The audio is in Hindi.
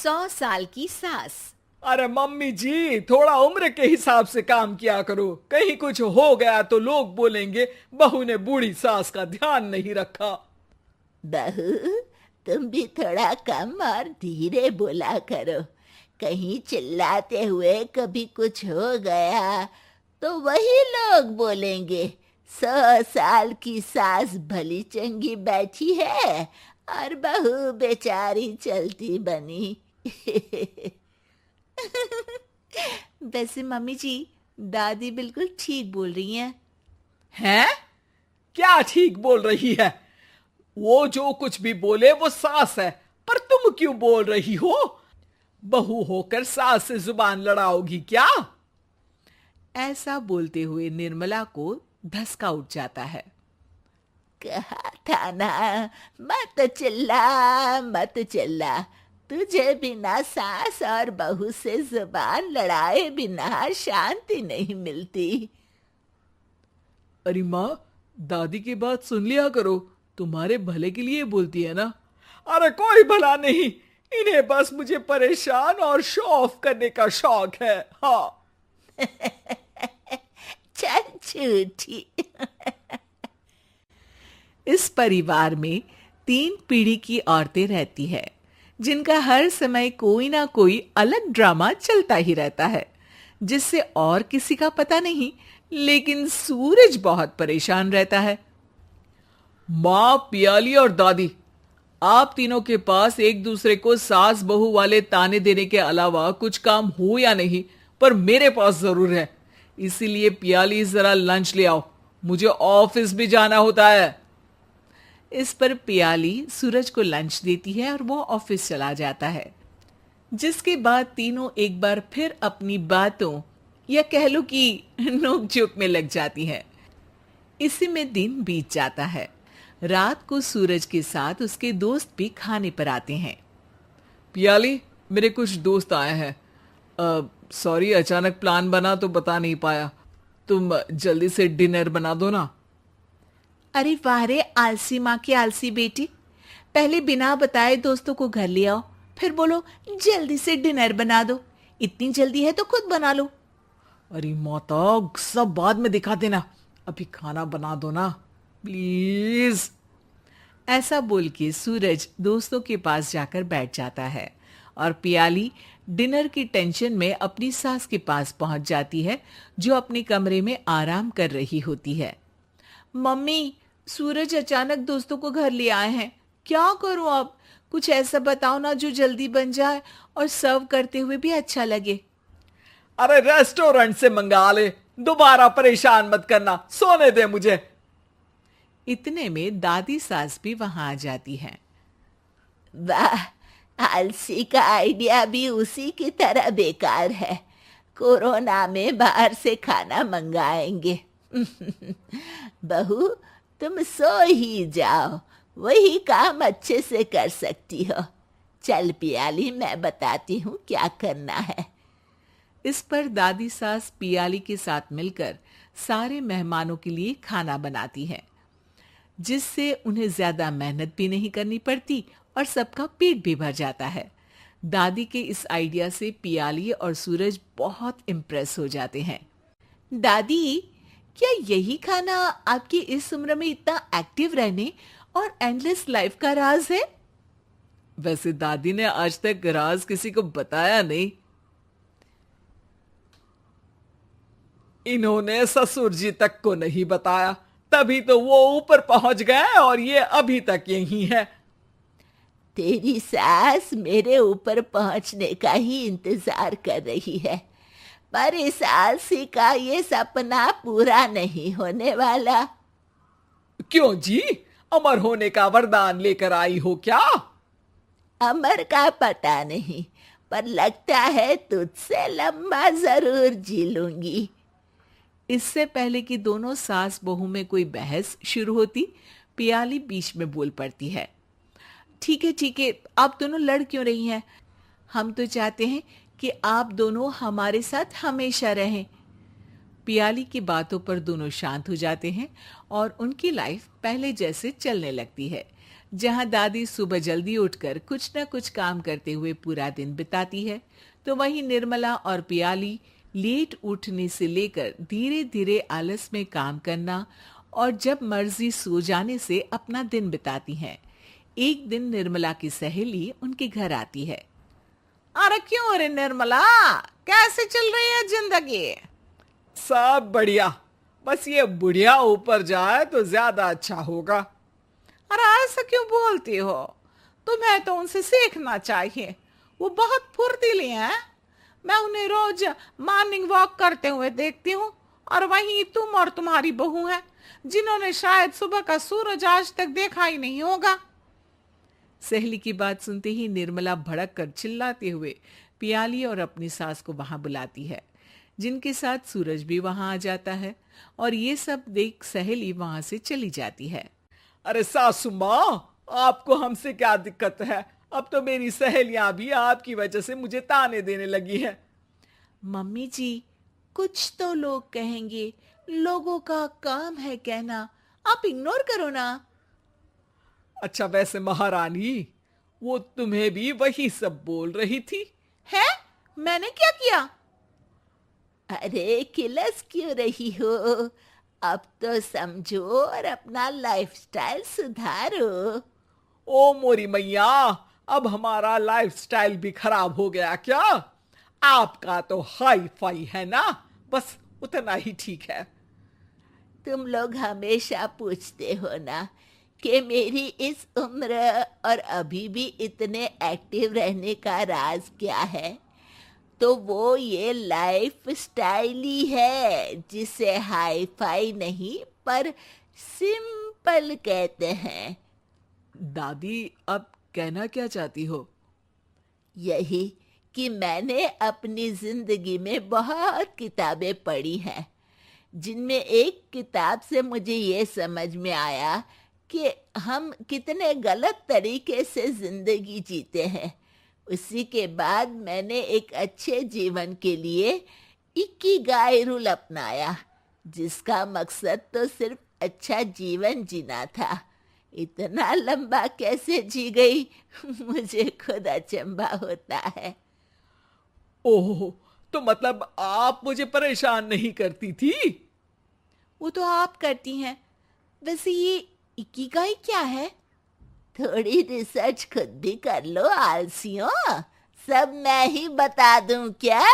100 साल की सास। अरे मम्मी जी, थोड़ा उम्र के हिसाब से काम किया करो। कहीं कुछ हो गया तो लोग बोलेंगे बहू ने बूढ़ी सास का ध्यान नहीं रखा। बहू, तुम भी थोड़ा कम और धीरे बोला करो। कहीं चिल्लाते हुए कभी कुछ हो गया तो वही लोग बोलेंगे 100 साल की सास भली चंगी बैठी है और बहू बेचारी चलती बनी। वैसे मम्मी जी, दादी बिल्कुल ठीक बोल रही हैं। हैं? क्या ठीक बोल रही है? वो जो कुछ भी बोले वो सास है, पर तुम क्यों बोल रही हो? बहू होकर सास से जुबान लड़ाओगी क्या? ऐसा बोलते हुए निर्मला को धसका उठ जाता है। कहा था ना, मत चिल्ला मत चिल्ला। तुझे बिना सास और बहू से जुबान लड़ाए बिना शांति नहीं मिलती। अरे माँ, दादी की बात सुन लिया करो, तुम्हारे भले के लिए बोलती है ना। अरे कोई भला नहीं, इन्हें बस मुझे परेशान और शो ऑफ करने का शौक है। हाँ। चल झूठी। इस परिवार में 3 पीढ़ी की औरतें रहती है, जिनका हर समय कोई ना कोई अलग ड्रामा चलता ही रहता है, जिससे और किसी का पता नहीं, लेकिन सूरज बहुत परेशान रहता है। माँ, पियाली और दादी, आप तीनों के पास एक दूसरे को सास बहू वाले ताने देने के अलावा कुछ काम हो या नहीं, पर मेरे पास जरूर है। इसीलिए पियाली, जरा लंच ले आओ, मुझे ऑफिस भी जाना होता है। इस पर पियाली सूरज को लंच देती है और वो ऑफिस चला जाता है, जिसके बाद तीनों एक बार फिर अपनी बातों या कह लो कि नोक-झोंक में लग जाती हैं। इसी में दिन बीत जाता है। रात को सूरज के साथ उसके दोस्त भी खाने पर आते हैं। पियाली, मेरे कुछ दोस्त आए हैं। सॉरी, अचानक प्लान बना तो बता नहीं पाया। तुम जल्दी से डिनर बना दो ना। अरे वाह रे आलसी माँ की आलसी बेटी, पहले बिना बताए दोस्तों को घर ले आओ, फिर बोलो जल्दी से डिनर बना दो। इतनी जल्दी है तो खुद बना लो। अरे माता, सब बाद में दिखा देना, अभी खाना बना दो ना प्लीज। ऐसा बोल के सूरज दोस्तों के पास जाकर बैठ जाता है और पियाली डिनर की टेंशन में अपनी सास के पास पहुंच जाती है, जो अपने कमरे में आराम कर रही होती है। मम्मी, सूरज अचानक दोस्तों को घर ले आए हैं, क्या करूं अब? कुछ ऐसा बताओ ना जो जल्दी बन जाए और सर्व करते हुए भी अच्छा लगे। अरे रेस्टोरेंट से मंगा ले, दोबारा परेशान मत करना, सोने दे मुझे। इतने में दादी सास भी वहां आ जाती है। वाह, आलसी का आइडिया भी उसी की तरह बेकार है। कोरोना में बाहर से खाना मंगाएंगे। बहू, तुम सो ही जाओ, वही काम अच्छे से कर सकती हो। चल पियाली, मैं बताती हूँ क्या करना है। इस पर दादी सास पियाली के साथ मिलकर सारे मेहमानों के लिए खाना बनाती है, जिससे उन्हें ज्यादा मेहनत भी नहीं करनी पड़ती और सबका पेट भी भर जाता है। दादी के इस आइडिया से पियाली और सूरज बहुत इम्प्रेस हो जाते हैं। दादी, क्या यही खाना आपकी इस उम्र में इतना एक्टिव रहने और एंडलेस लाइफ का राज है? वैसे दादी ने आज तक राज किसी को बताया नहीं। इन्होंने ससुर जी तक को नहीं बताया, तभी तो वो ऊपर पहुंच गए और ये अभी तक यही है। तेरी सास मेरे ऊपर पहुंचने का ही इंतजार कर रही है, पर इस आलसी का ये सपना पूरा नहीं होने वाला। क्यों जी, अमर होने का वरदान लेकर आई हो क्या? अमर का पता नहीं, पर लगता है तुझसे लंबा जरूर जी लूंगी। इससे पहले कि दोनों सास बहू में कोई बहस शुरू होती, पियाली बीच में बोल पड़ती है। ठीक है, आप दोनों लड़ क्यों रही हैं? हम तो चाहते हैं कि आप दोनों हमारे साथ हमेशा रहें। पियाली की बातों पर दोनों शांत हो जाते हैं और उनकी लाइफ पहले जैसे चलने लगती है, जहां दादी सुबह जल्दी उठकर कुछ न कुछ काम करते हुए पूरा दिन बिताती है, तो वहीं निर्मला और पियाली लेट उठने से लेकर धीरे धीरे आलस में काम करना और जब मर्जी सो जाने से अपना दिन बिताती हैं। एक दिन निर्मला की सहेली उनके घर आती है। अरे क्यों रे निर्मला, कैसे चल रही है जिंदगी? सब बढ़िया, बस ये बुढ़िया ऊपर जाए तो ज्यादा अच्छा होगा। अरे ऐसा क्यों बोलती हो? तुम्हें तो उनसे सीखना चाहिए, वो बहुत फुर्तीली हैं। मैं उन्हें रोज मॉर्निंग वॉक करते हुए देखती हूँ, और वहीं तुम और तुम्हारी बहू हैं जिन्होंने शायद सुबह का सूरज आज तक देखा ही नहीं होगा। सहेली की बात सुनते ही निर्मला भड़क कर चिल्लाते हुए पियाली और अपनी सास को वहां बुलाती है, जिनके साथ सूरज भी वहां आ जाता है, और ये सब देख सहेली वहां से चली जाती है। अरे सासू माँ, आपको हमसे क्या दिक्कत है? अब तो मेरी सहेलियां भी आपकी वजह से मुझे ताने देने लगी हैं। मम्मी जी, कुछ तो लोग कहेंगे, लोगों का काम है कहना, आप इग्नोर करो ना। अच्छा वैसे महारानी, वो तुम्हें भी वही सब बोल रही थी? है? मैंने क्या किया? अरे किलस क्यों रही हो? अब तो समझो और अपना लाइफस्टाइल सुधारो। ओ मोरी मैया, अब हमारा लाइफस्टाइल भी खराब हो गया क्या? आपका तो हाई फाई है ना, बस उतना ही ठीक है। तुम लोग हमेशा पूछते हो ना कि मेरी इस उम्र और अभी भी इतने एक्टिव रहने का राज क्या है, तो वो ये लाइफ स्टाइल ही है जिसे हाई फाई नहीं पर सिंपल कहते हैं। दादी, अब कहना क्या चाहती हो? यही कि मैंने अपनी जिंदगी में बहुत किताबें पढ़ी हैं, जिनमें एक किताब से मुझे ये समझ में आया कि हम कितने गलत तरीके से जिंदगी जीते हैं। उसी के बाद मैंने एक अच्छे जीवन के लिए इकिगाई रूल अपनाया, जिसका मकसद तो सिर्फ अच्छा जीवन जीना था। इतना लंबा कैसे जी गई मुझे खुद अचंभा होता है। ओह, तो मतलब आप मुझे परेशान नहीं करती थी? वो तो आप करती हैं। वैसे ये इकिगाई क्या है? थोड़ी रिसर्च खुद भी कर लो आलसियों, सब मैं ही बता दूं क्या?